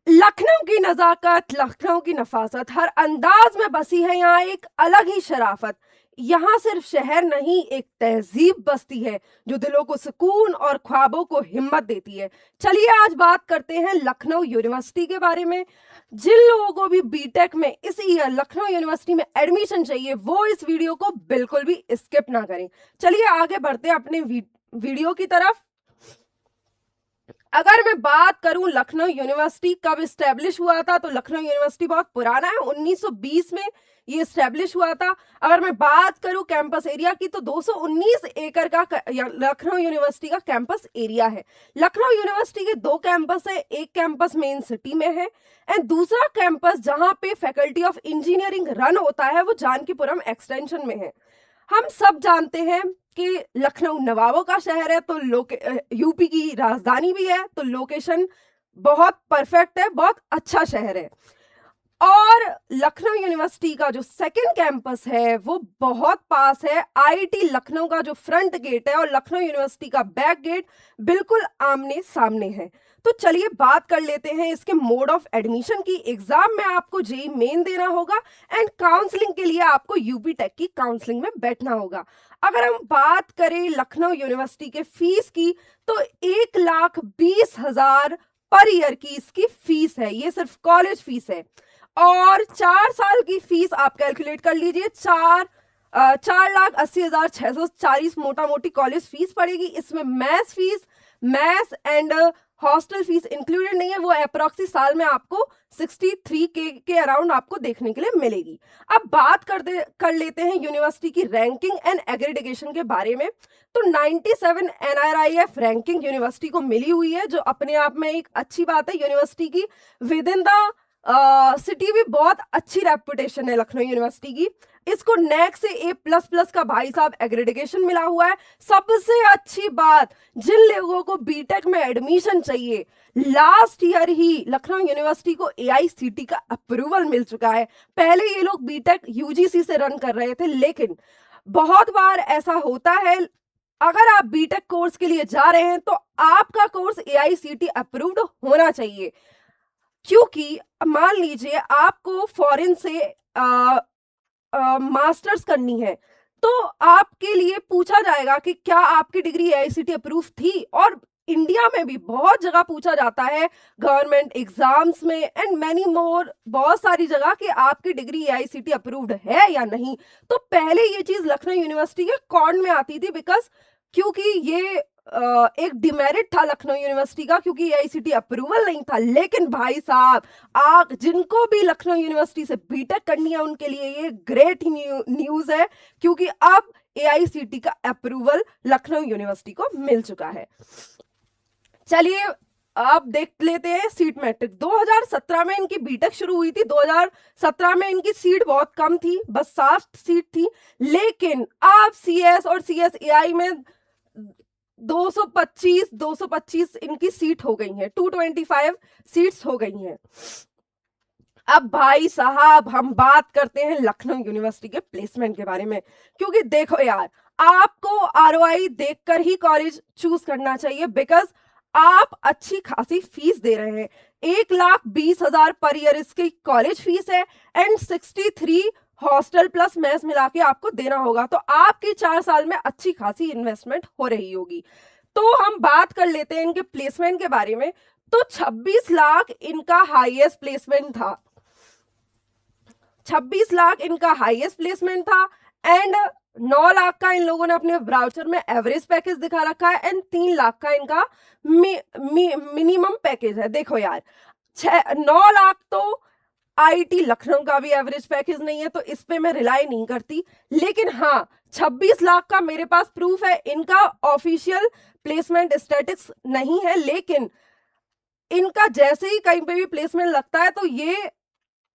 लखनऊ की नजाकत, लखनऊ की नफासत हर अंदाज में बसी है। यहाँ एक अलग ही शराफत। यहाँ सिर्फ शहर नहीं, एक तहजीब बसती है जो दिलों को सुकून और ख्वाबों को हिम्मत देती है। चलिए आज बात करते हैं लखनऊ यूनिवर्सिटी के बारे में। जिन लोगों को भी बीटेक में इस ईयर लखनऊ यूनिवर्सिटी में एडमिशन चाहिए, वो इस वीडियो को बिल्कुल भी स्किप ना करें। चलिए आगे बढ़ते हैं अपने वीडियो की तरफ। अगर मैं बात करूं लखनऊ यूनिवर्सिटी कब स्टैब्लिश हुआ था, तो लखनऊ यूनिवर्सिटी बहुत पुराना है। 1920 में ये स्टैब्लिश हुआ था। अगर मैं बात करूं कैंपस एरिया की, तो 219 एकड़ का लखनऊ यूनिवर्सिटी का कैंपस एरिया है। लखनऊ यूनिवर्सिटी के 2 कैंपस है। एक कैंपस मेन सिटी में है एंड दूसरा कैंपस जहां पे फैकल्टी ऑफ इंजीनियरिंग रन होता है वो जानकीपुरम एक्सटेंशन में है। हम सब जानते हैं कि लखनऊ नवाबों का शहर है, तो यूपी की राजधानी भी है, तो लोकेशन बहुत परफेक्ट है, बहुत अच्छा शहर है। और लखनऊ यूनिवर्सिटी का जो सेकंड कैंपस है वो बहुत पास है। आईआईटी लखनऊ का जो फ्रंट गेट है और लखनऊ यूनिवर्सिटी का बैक गेट बिल्कुल आमने सामने है। तो चलिए बात कर लेते हैं इसके मोड ऑफ एडमिशन की। एग्जाम में आपको जेई मेन देना होगा एंड काउंसलिंग के लिए आपको यूपी टेक की काउंसलिंग में बैठना होगा। अगर हम बात करें लखनऊ यूनिवर्सिटी के फीस की, तो 1,20,000 पर ईयर की इसकी फीस है। ये सिर्फ कॉलेज फीस है। और 4 साल की फीस आप कैलकुलेट कर लीजिए, 4,80,640 मोटा मोटी कॉलेज फीस पड़ेगी। इसमें maths and hostel fees included नहीं है। वो अप्रोक्सी साल में आपको 63K के अराउंड आपको देखने के लिए मिलेगी। अब बात कर लेते हैं यूनिवर्सिटी की रैंकिंग एंड एग्रीडिकेशन के बारे में। तो 97 NRIF रैंकिंग यूनिवर्सिटी को मिली हुई है, जो अपने आप में एक अच्छी बात है यूनिवर्सिटी की। विद इन द सिटी भी बहुत अच्छी रेपुटेशन है लखनऊ यूनिवर्सिटी की। इसको नैक से A++ का भाई साहब एग्रेडिकेशन मिला हुआ है। सबसे अच्छी बात, जिन लोगों को बीटेक में एडमिशन चाहिए, लास्ट ईयर ही लखनऊ यूनिवर्सिटी को AICTE का अप्रूवल मिल चुका है। पहले ये लोग बीटेक UGC से रन कर रहे थे, लेकिन बहुत बार ऐसा होता है अगर आप बीटेक कोर्स के लिए जा रहे हैं तो आपका कोर्स AICTE अप्रूव्ड होना चाहिए। क्योंकि मान लीजिए आपको फॉरेन से मास्टर्स करनी है, तो आपके लिए पूछा जाएगा कि क्या आपकी डिग्री AICTE अप्रूव थी। और इंडिया में भी बहुत जगह पूछा जाता है, गवर्नमेंट एग्जाम्स में एंड मैनी मोर, बहुत सारी जगह कि आपकी डिग्री AICTE अप्रूव्ड है या नहीं। तो पहले ये चीज लखनऊ यूनिवर्सिटी के कॉर्न में आती थी, बिकॉज क्योंकि ये एक डिमेरिट था लखनऊ यूनिवर्सिटी का, क्योंकि AICTE अप्रूवल नहीं था। लेकिन भाई साहब, आप जिनको भी लखनऊ यूनिवर्सिटी से बीटेक करनी है उनके लिए ये ग्रेट न्यूज है, क्योंकि अब AICTE का अप्रूवल लखनऊ यूनिवर्सिटी को मिल चुका है। चलिए अब देख लेते हैं सीट मैट्रिक। 2017 में इनकी बीटेक शुरू हुई थी। 2017 में इनकी सीट बहुत कम थी, बस 7 सीट थी। लेकिन अब CS और CSAI में 225 इनकी सीट हो गई है। 225 सीट्स हो गई हैं। अब भाई साहब हम बात करते हैं लखनऊ यूनिवर्सिटी के प्लेसमेंट के बारे में, क्योंकि देखो यार, आपको ROI देखकर ही कॉलेज चूज करना चाहिए, बिकॉज आप अच्छी खासी फीस दे रहे हैं। 1,20,000 पर ईयर इसकी कॉलेज फीस है एंड 63 हॉस्टल प्लस मेस मिला के आपको देना होगा। तो आपकी 4 साल में अच्छी खासी इन्वेस्टमेंट हो रही होगी। तो हम बात कर लेते हैं इनके प्लेसमेंट के बारे में। तो 26 लाख इनका हाईएस्ट प्लेसमेंट था। 26 लाख इनका हाईएस्ट प्लेसमेंट था एंड 9 लाख का इन लोगों ने अपने ब्राउचर में एवरेज पैकेज दिखा रखा है एंड 3 लाख का इनका मिनिमम पैकेज है। देखो यार, 9 लाख तो IIT लखनऊ का भी एवरेज पैकेज नहीं है, तो इस पे मैं रिलाई नहीं करती। लेकिन हाँ, 26 लाख का मेरे पास प्रूफ है। इनका ऑफिशियल प्लेसमेंट स्टेटिक्स नहीं है, लेकिन इनका जैसे ही कहीं पे भी प्लेसमेंट लगता है तो ये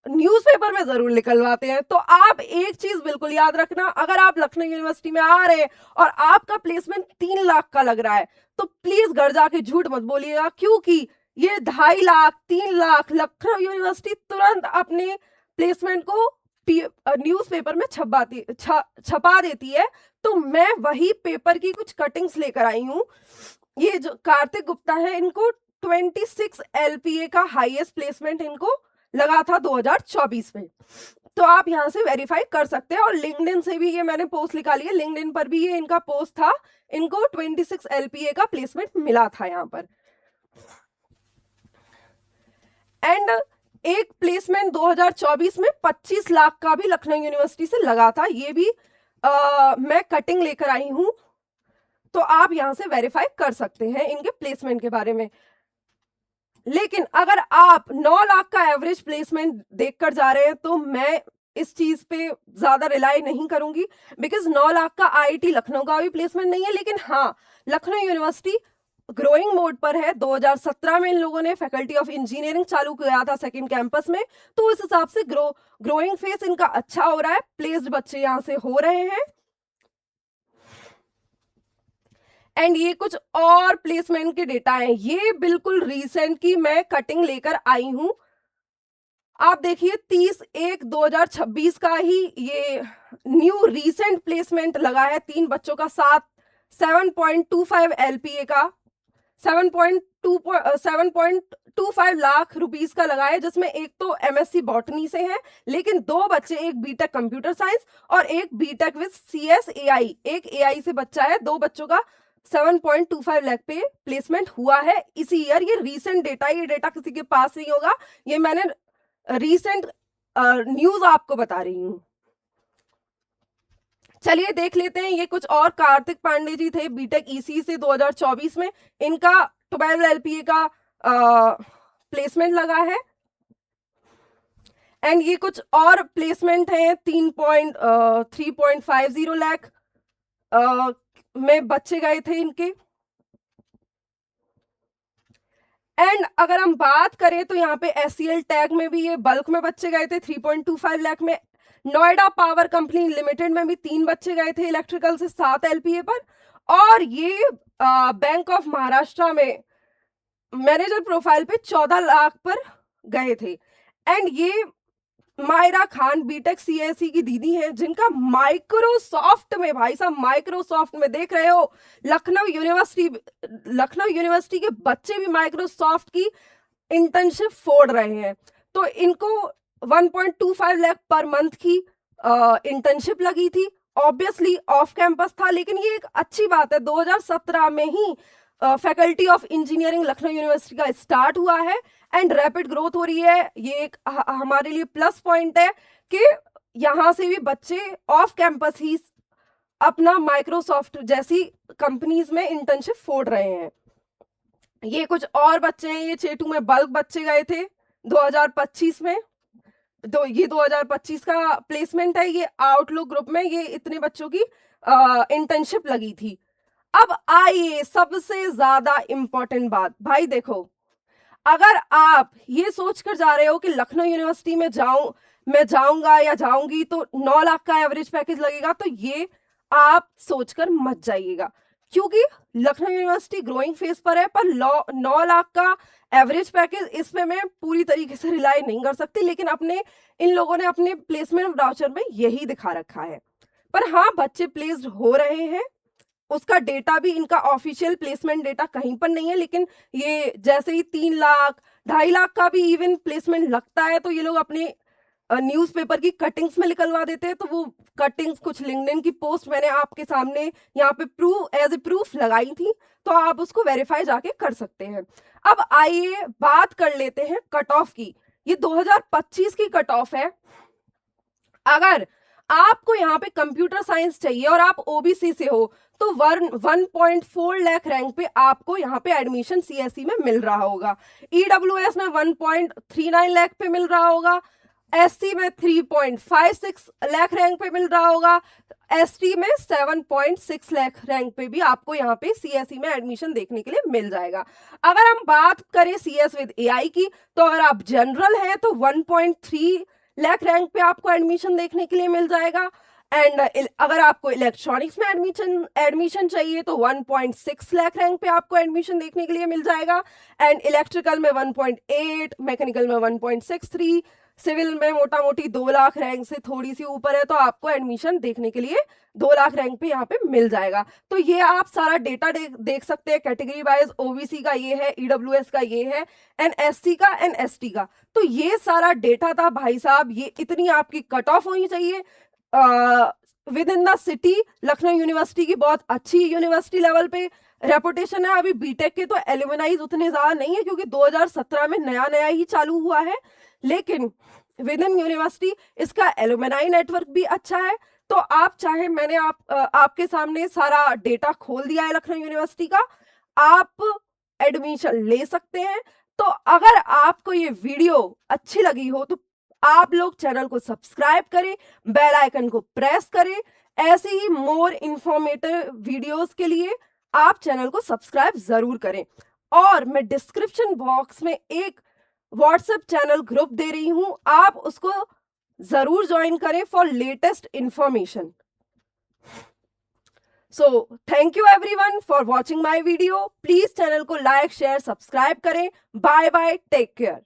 न्यूज़पेपर में जरूर निकलवाते हैं। तो आप एक चीज बिल्कुल याद रखना, अगर आप लखनऊ यूनिवर्सिटी में आ रहे हैं और आपका प्लेसमेंट 3 लाख का लग रहा है, तो प्लीज घर जाके झूठ मत बोलिएगा, क्योंकि ये 2.5 लाख 3 लाख लखनऊ यूनिवर्सिटी तुरंत अपने प्लेसमेंट को न्यूज़पेपर में छपा देती है। तो मैं वही पेपर की कुछ कटिंग्स लेकर आई हूँ। ये जो कार्तिक गुप्ता है, इनको 26 LPA का हाईएस्ट प्लेसमेंट इनको लगा था 2024 में। तो आप यहाँ से वेरीफाई कर सकते हैं, और लिंक्डइन से भी ये मैंने पोस्ट निकाली है, लिंक्डइन पर भी ये इनका पोस्ट था, इनको 26 LPA का प्लेसमेंट मिला था यहाँ पर। एंड एक प्लेसमेंट 2024 में 25 लाख का भी लखनऊ यूनिवर्सिटी से लगा था, ये भी मैं कटिंग लेकर आई हूं, तो आप यहां से वेरीफाई कर सकते हैं इनके प्लेसमेंट के बारे में। लेकिन अगर आप 9 लाख का एवरेज प्लेसमेंट देखकर जा रहे हैं तो मैं इस चीज पे ज्यादा रिलाई नहीं करूंगी, बिकॉज 9 लाख का आईआईटी लखनऊ का भी प्लेसमेंट नहीं है। लेकिन हाँ, लखनऊ यूनिवर्सिटी ग्रोइंग मोड पर है। 2017 में इन लोगों ने फैकल्टी ऑफ इंजीनियरिंग चालू किया था सेकंड कैंपस में, तो उस हिसाब से ग्रोइंग फेस इनका अच्छा हो रहा है, प्लेस्ड बच्चे यहां से हो रहे हैं। एंड ये कुछ और प्लेसमेंट के डेटा हैं, ये बिल्कुल रीसेंट की मैं कटिंग लेकर आई हूं। आप देखिए 30/1/2026 का ही ये न्यू रीसेंट प्लेसमेंट लगा है, 3 बच्चों का 7.25 LPA का 7.25 लाख रुपीस का लगा है, जिसमें एक तो MSc बॉटनी से है, लेकिन 2 बच्चे, एक बीटेक कंप्यूटर साइंस और एक बीटेक विद CS AI, एक AI से बच्चा है। 2 बच्चों का 7.25 लाख पे प्लेसमेंट हुआ है इसी ईयर। ये रीसेंट डेटा, ये डेटा किसी के पास नहीं होगा, ये मैंने रीसेंट न्यूज आपको बता रही हूँ। चलिए देख लेते हैं, ये कुछ और कार्तिक पांडे जी थे, बीटेक EC से 2024 में इनका 12 LPA का प्लेसमेंट लगा है। एंड ये कुछ और प्लेसमेंट है, 3.50 लाख में बच्चे गए थे इनके। एंड अगर हम बात करें तो यहाँ पे SCL टैग में भी ये बल्क में बच्चे गए थे 3.25 लाख में। नोएडा पावर कंपनी लिमिटेड में भी 3 बच्चे गए थे इलेक्ट्रिकल से 7 LPA पर। और ये बैंक ऑफ महाराष्ट्र में मैनेजर प्रोफाइल पे 14 लाख पर गए थे। एंड ये मायरा खान बीटेक CSE की दीदी हैं, जिनका माइक्रोसॉफ्ट में, भाई साहब माइक्रोसॉफ्ट में देख रहे हो, लखनऊ यूनिवर्सिटी के बच्चे भी माइक्रोसॉफ्ट की इंटर्नशिप फोड़ रहे हैं। तो इनको 1.25 लाख पर मंथ की इंटर्नशिप लगी थी। ऑब्वियसली ऑफ कैंपस था, लेकिन ये एक अच्छी बात है, 2017 में ही faculty of engineering Lucknow university का स्टार्ट हुआ है एंड रैपिड ग्रोथ हो रही है। ये एक हमारे लिए प्लस पॉइंट है कि यहाँ से भी बच्चे ऑफ कैंपस ही अपना माइक्रोसॉफ्ट जैसी कंपनीज में इंटर्नशिप फोड़ रहे हैं। ये कुछ और बच्चे हैं, ये चेटू में बल्क बच्चे गए थे 2025 में, तो ये 2025 का प्लेसमेंट है। ये आउटलुक ग्रुप में ये इतने बच्चों की इंटर्नशिप लगी थी। अब आइए सबसे ज्यादा इंपॉर्टेंट बात, भाई देखो, अगर आप ये सोचकर जा रहे हो कि लखनऊ यूनिवर्सिटी में मैं जाऊंगा या जाऊंगी तो 9 लाख का एवरेज पैकेज लगेगा, तो ये आप सोचकर मत जाइएगा, क्योंकि लखनऊ यूनिवर्सिटी ग्रोइंग फेज पर है। पर 9 लाख का एवरेज पैकेज, इस पे मैं पूरी तरीके से रिलाई नहीं कर सकती, लेकिन इन लोगों ने अपने प्लेसमेंट ब्राउचर में यही दिखा रखा है। पर हाँ, बच्चे प्लेस्ड हो रहे हैं, उसका डेटा भी, इनका ऑफिशियल प्लेसमेंट डेटा कहीं पर नहीं है, लेकिन ये जैसे ही 3 लाख 2.5 लाख का भी इवन प्लेसमेंट लगता है, तो ये लोग अपने न्यूज़पेपर की कटिंग्स में निकलवा देते हैं। तो वो कटिंग्स, कुछ लिंक्डइन की पोस्ट मैंने आपके सामने यहाँ पे एज ए प्रूफ लगाई थी, तो आप उसको वेरीफाई जाके कर सकते हैं। अब आइए बात कर लेते हैं कट ऑफ की। ये 2025 की कट ऑफ है। अगर आपको यहाँ पे कंप्यूटर साइंस चाहिए और आप ओबीसी से हो, तो 1.4 लाख रैंक पे आपको यहाँ पे एडमिशन CSE में मिल रहा होगा। EWS में 1.39 लाख पे मिल रहा होगा, SC में 3.56 लाख रैंक पे मिल रहा होगा, ST में 7.6 लाख रैंक पे भी आपको यहाँ पे CSE में एडमिशन देखने के लिए मिल जाएगा। अगर हम बात करें CS विद AI की, तो अगर आप जनरल हैं तो 1.3 लाख रैंक पे आपको एडमिशन देखने के लिए मिल जाएगा। एंड अगर आपको इलेक्ट्रॉनिक्स में एडमिशन चाहिए तो 1.6 लाख रैंक पे आपको एडमिशन देखने के लिए मिल जाएगा, एंड इलेक्ट्रिकल में 1.8, मैकेनिकल में 1.63, सिविल में मोटा मोटी 2 लाख रैंक से थोड़ी सी ऊपर है तो आपको एडमिशन देखने के लिए 2 लाख रैंक पे यहाँ पे मिल जाएगा। तो ये आप सारा डेटा देख सकते हैं, कैटेगरी वाइज ओबीसी का ये है, ईडब्ल्यूएस का ये है, एंड एससी का एंड एसटी का। तो ये सारा डेटा था भाई साहब, ये इतनी आपकी कट ऑफ होनी चाहिए with in the city. Lucknow university की बहुत अच्छी यूनिवर्सिटी लेवल पे रेपुटेशन है। अभी बीटेक के तो एलुमनाइज उतने ज्यादा नहीं है क्योंकि 2017 में नया नया ही चालू हुआ है, लेकिन विद इन यूनिवर्सिटी इसका एलुमनाई नेटवर्क भी अच्छा है। तो आप चाहे, मैंने आपके सामने सारा डेटा खोल दिया है लखनऊ यूनिवर्सिटी का, आप एडमिशन ले सकते हैं। तो अगर आपको ये वीडियो अच्छी लगी हो तो आप लोग चैनल को सब्सक्राइब करें, बेल आइकन को प्रेस करें। ऐसे ही मोर इंफॉर्मेटिव वीडियोस के लिए आप चैनल को सब्सक्राइब जरूर करें। और मैं डिस्क्रिप्शन बॉक्स में एक व्हाट्सएप चैनल ग्रुप दे रही हूं, आप उसको जरूर ज्वाइन करें for latest information. So thank you everyone for watching my video. Please channel को लाइक शेयर सब्सक्राइब करें। Bye bye, take care.